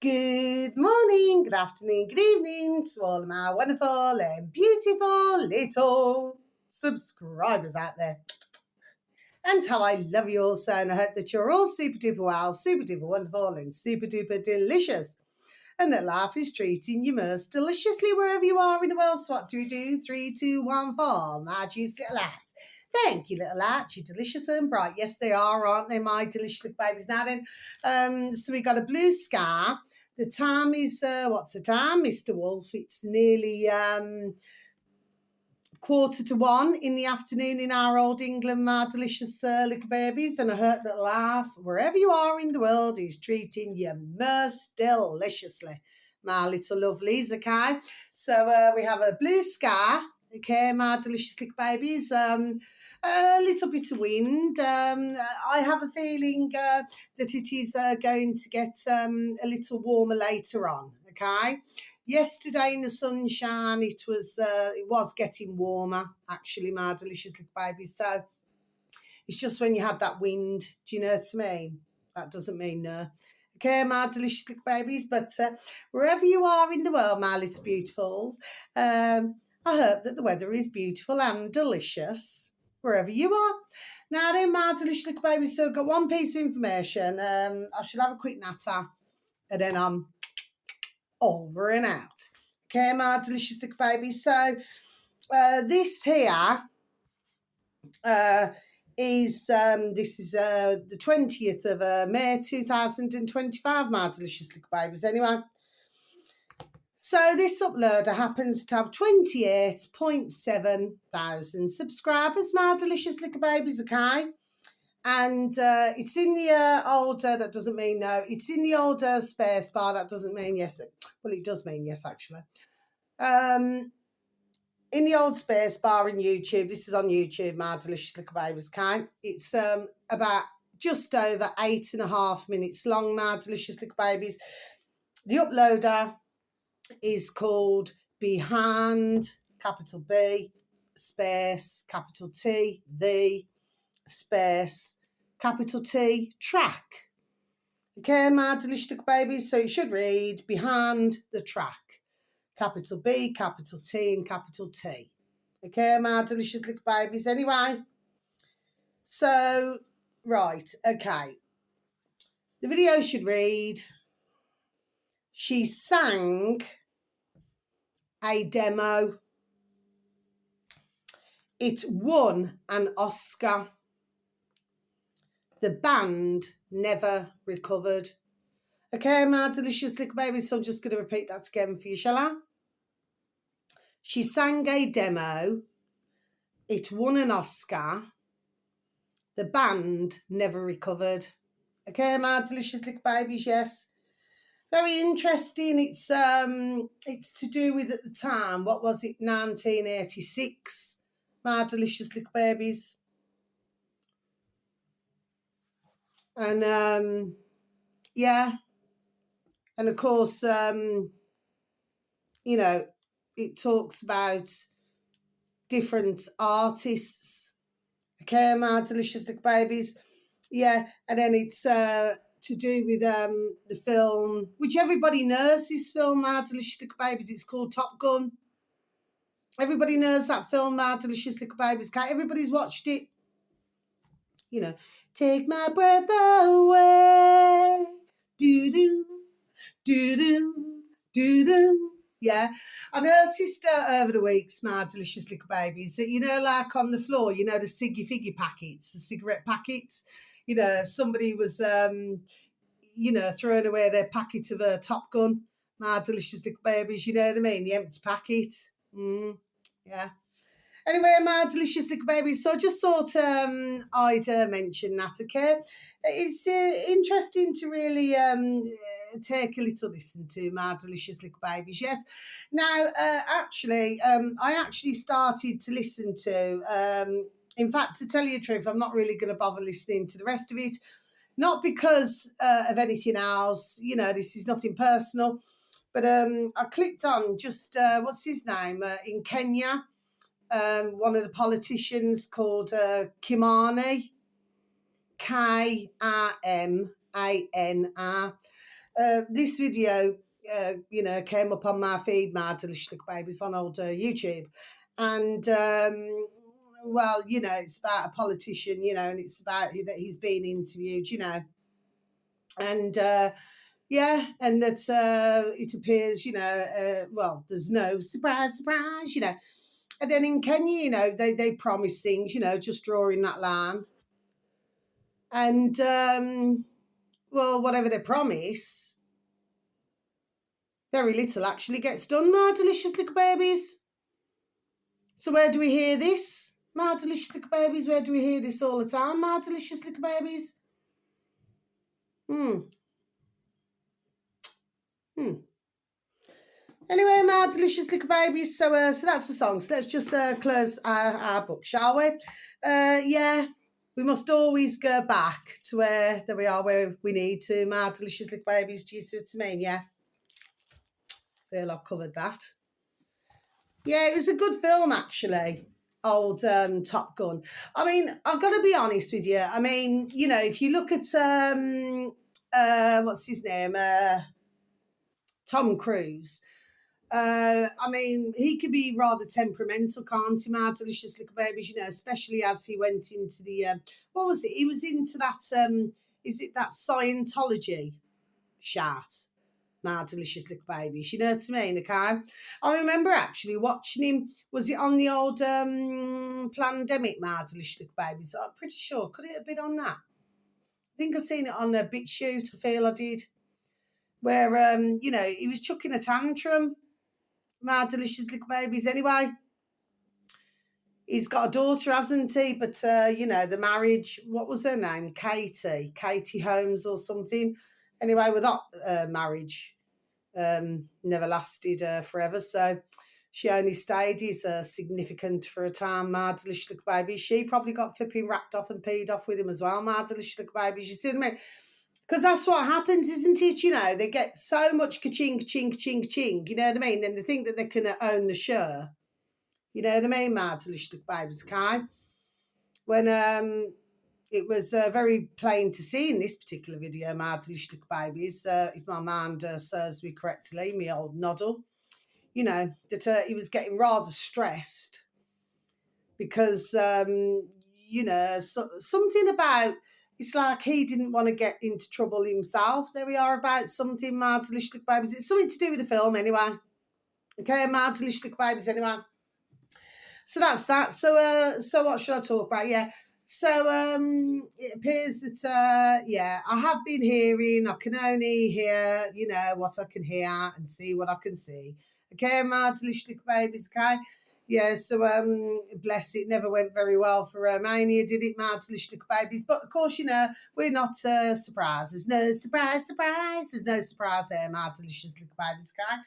Good morning, good afternoon, good evening to all of my wonderful and beautiful little subscribers out there. And how I love you all so, and I hope that you're all super duper well, super duper wonderful, and super duper delicious. And that life is treating you most deliciously wherever you are in the world. So what do we do? 3, 2, 1, 4. My juicy little lads. Thank you, little lads. You're delicious and bright. Yes, they are, aren't they, my delicious little babies? Now then, so we got a blue sky. The time is, what's the time, Mr. Wolf? It's nearly 1:45 in the afternoon in our old England, my delicious little babies. And I hope that life, wherever you are in the world, is treating you most deliciously, my little lovelies, okay? So we have a blue sky, okay, my delicious little babies. A little bit of wind. I have a feeling that it is going to get a little warmer later on, okay? Yesterday in the sunshine, it was getting warmer, actually, my delicious little babies. So it's just when you had that wind, do you know what I mean? That doesn't mean no. Okay, my delicious little babies. But wherever you are in the world, my little beautifuls, I hope that the weather is beautiful and delicious wherever you are. Now then, my delicious little babies, so I've got one piece of information. I should have a quick natter, and then I'm over and out. Okay, my delicious little babies. So this here is the 20th of May 2025, my delicious little babies. Anyway, so this uploader happens to have 28.7 thousand subscribers, my delicious little babies, okay? And it's in the older, that doesn't mean no. It's in the older space bar, that doesn't mean yes. Well, it does mean yes, actually. In the old space bar in YouTube, this is on YouTube, my delicious little babies, okay? It's about just over 8.5 minutes long, my delicious little babies. The uploader is called Behind, capital B, space, capital T, the space, capital T, track. Okay, my delicious little babies. So you should read Behind the Track. Capital B, capital T, and capital T. Okay, my delicious little babies. Anyway, so, right, okay. The video should read, she sang a demo. It won an Oscar. The band never recovered. Okay, my delicious little babies. So I'm just going to repeat that again for you, shall I? She sang a demo. It won an Oscar. The band never recovered. Okay, my delicious little babies, yes. Very interesting. It's to do with, at the time, what was it, 1986, my delicious little babies. And yeah. And of course, you know, it talks about different artists. Okay, my delicious little babies. Yeah, and then it's to do with the film, which everybody knows this film, my delicious little babies. It's called Top Gun. Everybody knows that film, my delicious little babies. Everybody's watched it. You know, take my breath away. Do-do, do-do, do-do. Yeah, I noticed over the weeks, my delicious little babies, that, you know, like on the floor, you know, the ciggy figgy packets, the cigarette packets, you know, somebody was, you know, throwing away their packet of Top Gun, my delicious little babies, you know what I mean, the empty packet. Yeah. Anyway, my delicious little babies, so I just thought I'd mention that, okay? It's interesting to really take a little listen to, my delicious little babies, yes. Now, actually, I actually started to listen to, in fact, to tell you the truth, I'm not really going to bother listening to the rest of it, not because of anything else, you know, this is nothing personal, but I clicked on just, what's his name, in Kenya, one of the politicians called Kimani, K-R-M-A-N-R. This video, came up on my feed, my delicious little babies on old YouTube, and well, it's about a politician, and it's about that he's being interviewed, and yeah, and that it appears, well, there's no surprise, and then in Kenya, they promise things, just drawing that line, and well, whatever they promise, very little actually gets done, my delicious little babies. So where do we hear this, my delicious little babies? Where do we hear this all the time, my delicious little babies? Hmm. Anyway, my delicious little babies. So that's the song. So let's just close our book, shall we? Yeah, we must always go back to where we are, where we need to, my delicious little babies. Do you see what I mean? Yeah. Feel I've covered that. Yeah, it was a good film, actually. Old Top Gun. I mean, I've got to be honest with you. I mean, if you look at what's his name, Tom Cruise. I mean, he could be rather temperamental, can't he, my delicious little babies? Especially as he went into the what was it? He was into that is it that Scientology chat? My delicious little babies, you know what I mean? Okay, I remember actually watching him. Was it on the old pandemic, my delicious little babies? I'm pretty sure. Could it have been on that? I think I seen it on a bit shoot. I feel I did, where he was chucking a tantrum. My delicious little babies. Anyway, he's got a daughter, hasn't he? But the marriage. What was her name? Katie Holmes or something. Anyway, with that marriage, never lasted forever. So she only stayed his significant for a time. My delicious little babies. She probably got flipping wrapped off and peed off with him as well. My delicious little babies. You see what I mean? Because that's what happens, isn't it? They get so much ka-ching, ching, ching, ching, you know what I mean? And they think that they can own the show. You know what I mean, my delicious little babies, okay? When it was very plain to see in this particular video, my delicious little babies, if my mind serves me correctly, me old noddle, that he was getting rather stressed because, something about, it's like he didn't want to get into trouble himself. There we are about something, my delicious little babies. It's something to do with the film anyway. Okay, my delicious little babies anyway. So that's that. So what should I talk about? Yeah. So it appears that I have been hearing. I can only hear, what I can hear and see what I can see. Okay, my delicious little babies. Okay. Yeah, so bless it, never went very well for Romania, did it, my delicious little babies? But of course, we're not surprised. There's no surprise. There's no surprise there, my delicious little babies, okay?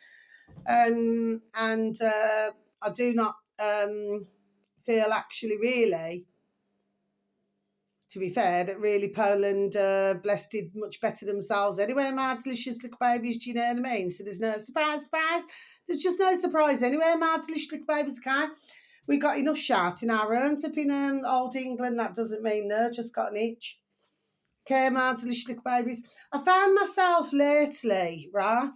And I do not feel actually really, to be fair, that really Poland blessed did much better themselves anyway, my delicious little babies, do you know what I mean? So there's no surprise. There's just no surprise anywhere, my delicious little babies, okay? We got enough shout in our own flipping old England. That doesn't mean no, just got an itch. Okay, my delicious little babies. I found myself lately, right?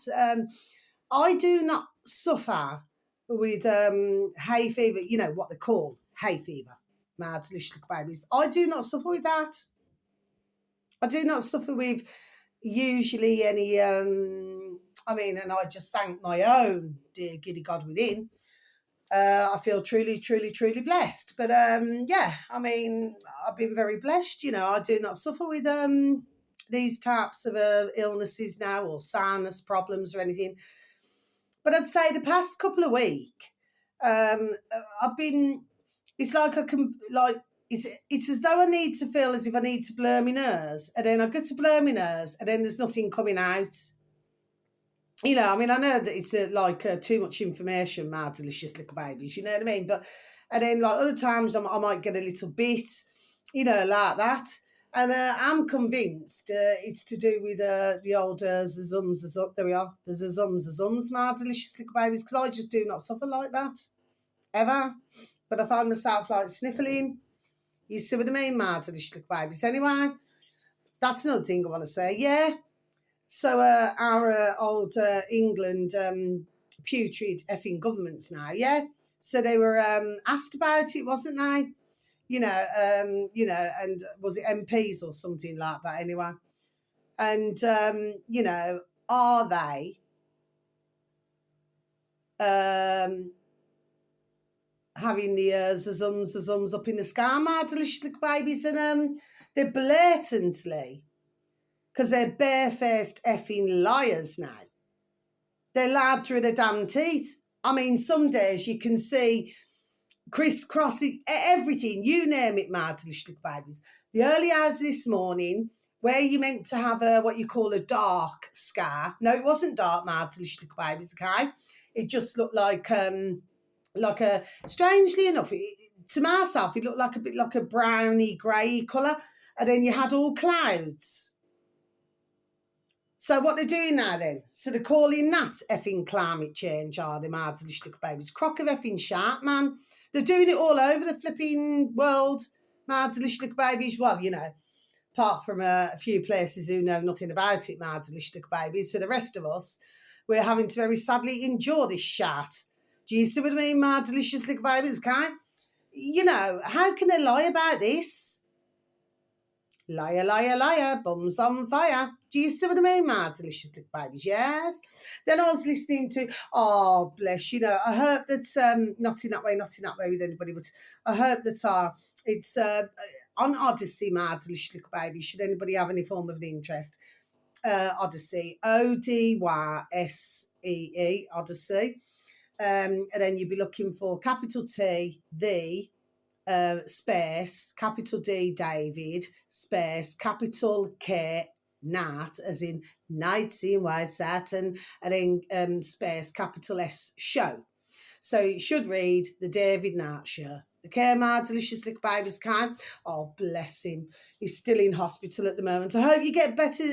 I do not suffer with hay fever, what they call hay fever, my delicious little babies. I do not suffer with that. I do not suffer with usually any and I just thank my own dear giddy God within. I feel truly, truly, truly blessed. But I've been very blessed. I do not suffer with these types of illnesses now or sinus problems or anything. But I'd say the past couple of weeks, I've been. It's like I can like. It's as though I need to feel as if I need to blow my nose, and then I get to blow my nose, and then there's nothing coming out. I know that it's too much information, my delicious little babies, you know what I mean? And then like other times I might get a little bit, like that. And I'm convinced it's to do with the old zazums, there we are, the zazums, my delicious little babies, because I just do not suffer like that, ever. But I find myself like sniffling. You see what I mean, my delicious little babies? Anyway, that's another thing I want to say, yeah. So our old England putrid effing governments now, yeah. So they were asked about it, wasn't they? And was it MPs or something like that anyway? And are they having the zums up in the sky, my delicious little babies, and they're blatantly, because they're barefaced effing liars now. They're lied through their damn teeth. I mean, some days you can see crisscrossing everything, you name it, my delicious little babies. The early hours this morning, where you meant to have what you call a dark sky. No, it wasn't dark, my delicious little babies, okay? It just looked like a, strangely enough, to myself, it looked like a bit like a browny grey colour, and then you had all clouds. So what they're doing now then? So they're calling that effing climate change, are they, my delicious little babies? Crock of effing sharp, man. They're doing it all over the flipping world, my delicious little babies. Well, apart from a few places who know nothing about it, my delicious little babies. So the rest of us, we're having to very sadly endure this shat. Do you see what I mean, my delicious little babies? Okay? How can they lie about this? Liar, liar, liar, bums on fire. Do you see what I mean, my delicious little babies? Yes. Then I was listening to, oh, bless, I heard that, not in that way with anybody, but I heard that it's on Odyssey, my delicious little babies, should anybody have any form of an interest. Odyssey, Odyssee, Odyssey. And then you'd be looking for capital T, the, space, capital D, David, space, capital K, Nat, as in night, seeing why Saturn, and then space, capital S, show. So it should read the David Nat Show. Okay, my delicious little babies can. Oh, bless him. He's still in hospital at the moment. I hope you get better,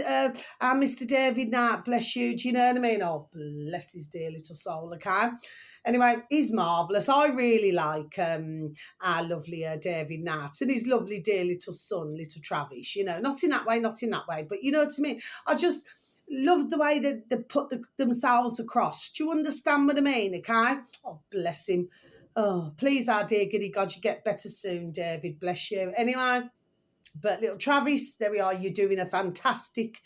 Mr. David Nat. Bless you. Do you know what I mean? Oh, bless his dear little soul, okay? Anyway, he's marvellous. I really like our lovely David Nat and his lovely dear little son, little Travis. Not in that way, but you know what I mean? I just love the way that they put themselves across. Do you understand what I mean, okay? Oh, bless him. Oh, please, our dear giddy God, you get better soon, David. Bless you. Anyway, but little Travis, there we are. You're doing a fantastic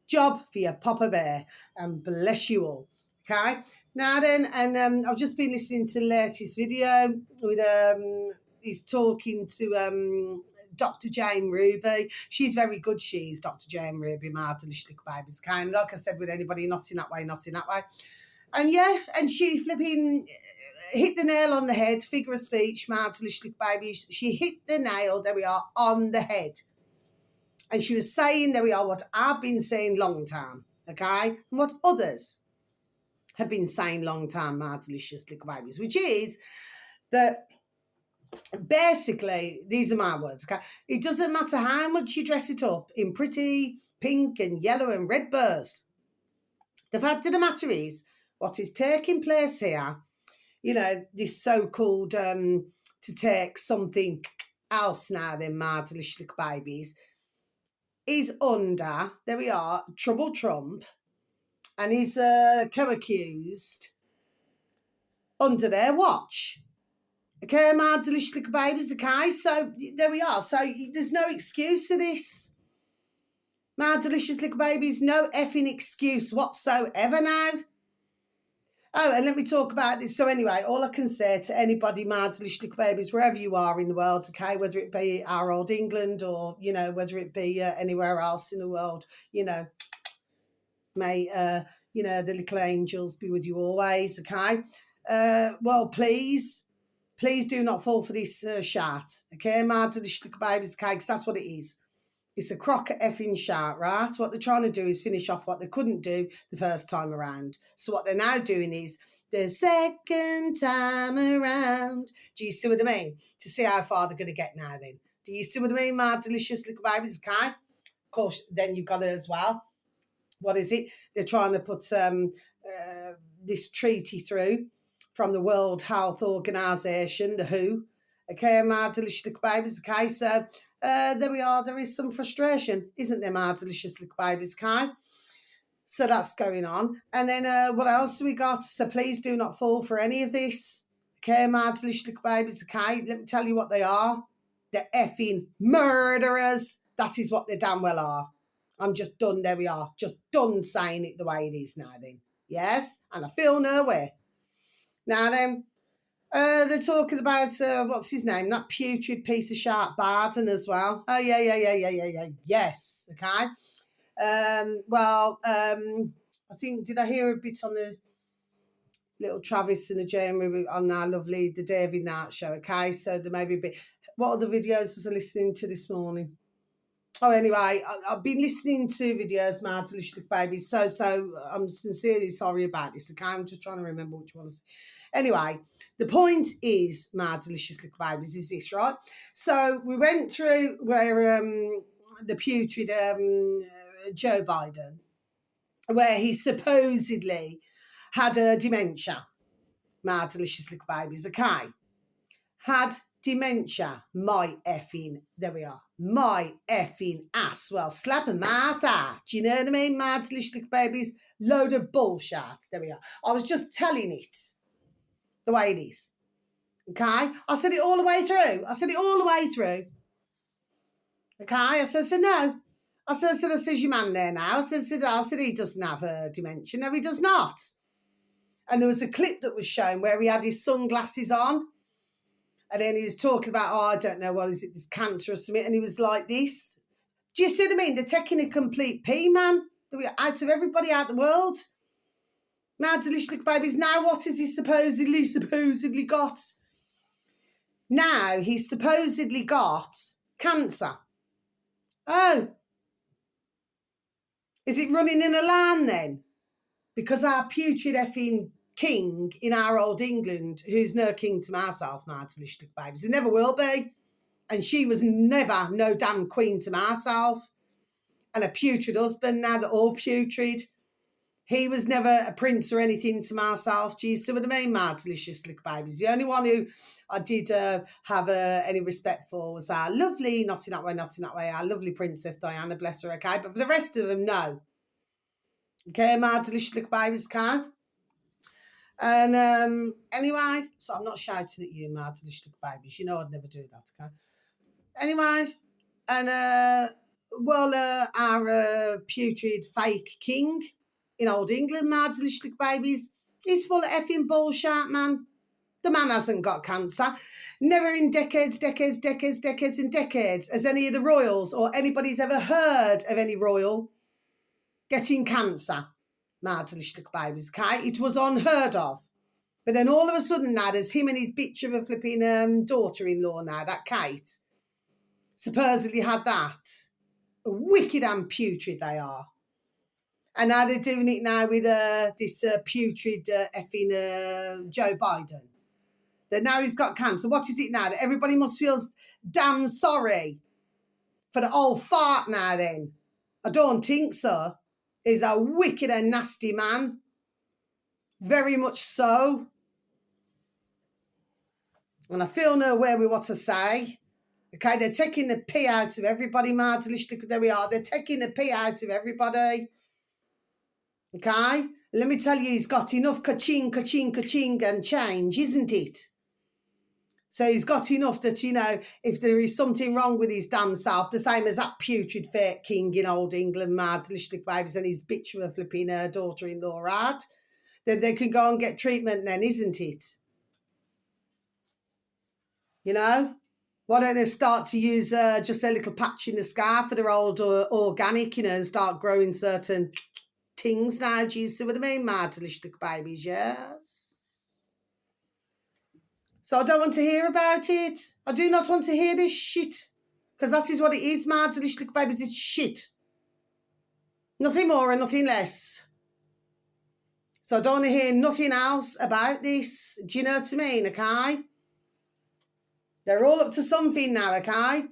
job for your Papa Bear, and bless you all. Okay. Now then, and I've just been listening to the latest video with he's talking to Dr. Jane Ruby. She's very good. She's Dr. Jane Ruby, my delicious little babies. Kind, like I said, with anybody, not in that way. And yeah, and she flipping hit the nail on the head. Figure of speech, my delicious little babies. She hit the nail. There we are, on the head. And she was saying, there we are, what I've been saying long time, okay? And what others have been saying long time, my delicious little babies, which is that basically, these are my words, okay? It doesn't matter how much you dress it up in pretty pink and yellow and red burrs. The fact of the matter is, what is taking place here, this so-called to take something else now than my delicious little babies, is under, there we are, Trouble Trump and his co-accused under their watch. Okay, my delicious little babies, okay? So there we are. So there's no excuse for this. My delicious little babies, no effing excuse whatsoever now. Oh, and let me talk about this. So anyway, all I can say to anybody, my delicious little babies, wherever you are in the world, okay, whether it be our old England or, whether it be anywhere else in the world, may, the little angels be with you always, okay? Well, please do not fall for this shat, okay, my delicious little babies, okay, because that's what it is. It's a crock of effing shat, right? What they're trying to do is finish off what they couldn't do the first time around. So what they're now doing is the second time around. Do you see what I mean? To see how far they're going to get now then. Do you see what I mean, my delicious little babies? Okay? Of course, then you've got it as well. What is it? They're trying to put this treaty through from the World Health Organization, the WHO. Okay, my delicious little babies. Okay, so there we are. There is some frustration, isn't there, my delicious little babies? Okay. So that's going on. And then what else have we got? So please do not fall for any of this. Okay, my delicious little babies, okay? Let me tell you what they are. They're effing murderers. That is what they damn well are. I'm just done. There we are. Just done saying it the way it is now then. Yes? And I feel no way. Now then, they're talking about, what's his name? That putrid piece of sharp Barden as well. Oh, yeah. Yes, okay. I think, did I hear a bit on the little Travis and the Jamie on our lovely, the David Knight show, okay? So there may be a bit. What other videos was I listening to this morning? Oh, anyway, I've been listening to videos, my delicious little babies. So I'm sincerely sorry about this, okay? I'm just trying to remember which ones. Anyway, the point is, my delicious little babies, is this, right? So we went through where the putrid Joe Biden, where he supposedly had a dementia, my delicious little babies, okay? Had dementia, my effing, there we are, my effing ass. Well, slap a mouth out. Do you know what I mean, my delicious little babies? Load of bullshit. There we are. I was just telling it the way it is. Okay? I said it all the way through. Okay? I said no. I said, your man there now. I said, he doesn't have dementia. No, he does not. And there was a clip that was shown where he had his sunglasses on. And then he was talking about, I don't know, what is it, this cancer or something. And he was like this. Do you see what I mean? They're taking a complete pee, man. They're out of everybody out the world. Now, delicious little babies, now what has he supposedly got? Now he's supposedly got cancer. Oh. Is it running in a line then? Because our putrid effing king in our old England, who's no king to myself, my delicious little babies, he never will be. And she was never no damn queen to myself. And a putrid husband now, they're all putrid. He was never a prince or anything to myself. Do you see what I mean, my delicious little babies? The only one who I did have any respect for was our lovely, not in that way, our lovely Princess Diana, bless her, okay? But for the rest of them, no. Okay, my delicious little babies, okay? And anyway, so I'm not shouting at you, my delicious little babies. You know I'd never do that, okay? Anyway, and our putrid fake king in old England, my delicious little babies, he's full of effing bullshit, man. The man hasn't got cancer. Never in decades has any of the royals or anybody's ever heard of any royal getting cancer, my delicious little babies, okay? It was unheard of. But then all of a sudden now, there's him and his bitch of a flipping daughter-in-law now, that Kate, supposedly had that. Wicked and putrid they are. And now they're doing it now with this putrid effing Joe Biden. That now he's got cancer. What is it now? That everybody must feel damn sorry for the old fart now then? I don't think so. He's a wicked and nasty man. Very much so. And I feel nowhere with what to say. Okay, they're taking the pee out of everybody, my delicious. There we are. They're taking the pee out of everybody. Okay? Let me tell you, he's got enough ka-ching and change, isn't it? So he's got enough that, you know, if there is something wrong with his damn self, the same as that putrid fake king in old England, mad delicious babies, and his bitch of a flipping daughter-in-law, right? Then they can go and get treatment then, isn't it? You know? Why don't they start to use just a little patch in the sky for their old organic, you know, and start growing certain things now? Do you see what I mean? My delicious babies, yes. So I don't want to hear about it. I do not want to hear this shit. Because that is what it is, my delicious babies. It's shit. Nothing more and nothing less. So I don't want to hear nothing else about this. Do you know what I mean, okay? They're all up to something now, okay?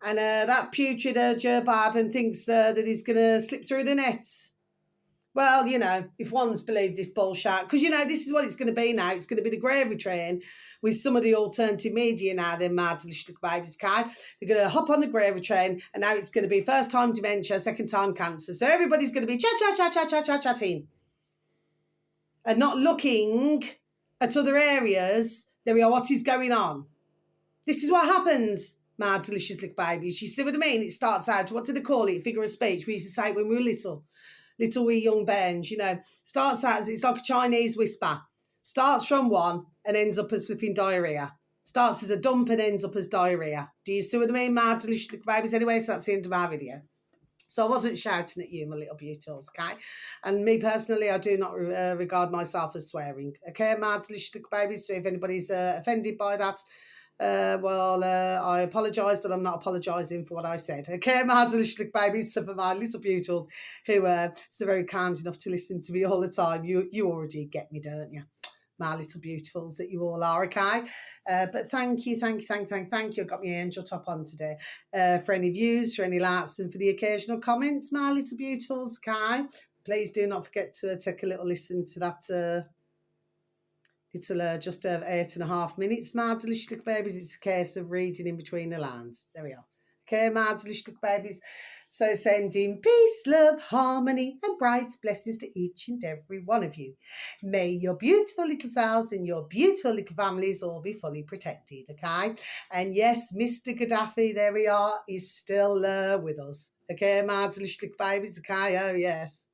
And that putrid Joe Biden thinks that he's going to slip through the net. Well, if one's believed this bullshit, because this is what it's going to be now. It's going to be the gravy train with some of the alternative media now. Then mad little babies, okay? They're going to hop on the gravy train, and now it's going to be first time dementia, second time cancer. So everybody's going to be chatting, and not looking at other areas. There we are. What is going on? This is what happens. Mad delicious little babies. You see what I mean? It starts out. What do they call it? Figure of speech. We used to say when we were little wee young bairns, starts out as it's like a Chinese whisper. Starts from one and ends up as flipping diarrhea. Starts as a dump and ends up as diarrhea. Do you see what I mean? Mad delicious little babies. Anyway, so that's the end of my video. So I wasn't shouting at you, my little beauties, okay? And me personally, I do not regard myself as swearing, okay? Mad delicious little babies. So if anybody's offended by that, I apologise, but I'm not apologising for what I said. Okay, my delicious little babies, so for my little beauties who are so very kind enough to listen to me all the time, you already get me, don't you? My little beautifuls that you all are, okay? But thank you. I've got my angel top on today. For any views, for any likes, and for the occasional comments, my little beautifuls, okay? Please do not forget to take a little listen to that little just 8.5 minutes, my delicious little babies. It's a case of reading in between the lines. There we are. Okay, my delicious little babies. So sending peace, love, harmony, and bright blessings to each and every one of you. May your beautiful little selves and your beautiful little families all be fully protected, okay? And yes, Mr. Gaddafi, there we are, is still with us. Okay, my delicious little babies, okay? Oh, yes.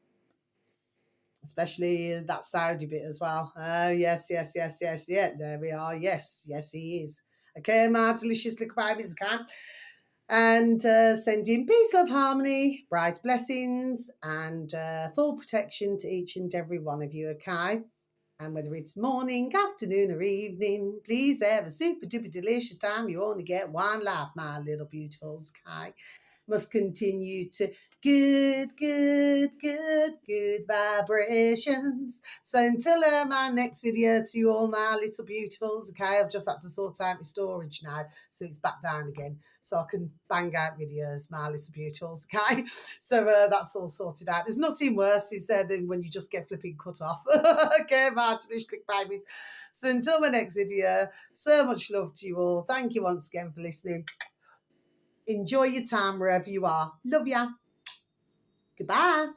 Especially that Saudi bit as well. Oh, yes. Yeah, there we are. Yes, he is. Okay, my delicious little babies, okay? And sending peace, love, harmony, bright blessings, and full protection to each and every one of you, okay? And whether it's morning, afternoon, or evening, please have a super duper delicious time. You only get one life, my little beautifuls, okay? Must continue to good vibrations. So until my next video to you all, my little beautifuls, okay, I've just had to sort out my storage now, so it's back down again, so I can bang out videos, my little beautifuls, okay? So that's all sorted out. There's nothing worse, is there, than when you just get flipping cut off. Okay, my delicious babies. So until my next video, so much love to you all. Thank you once again for listening. Enjoy your time wherever you are. Love ya. Goodbye.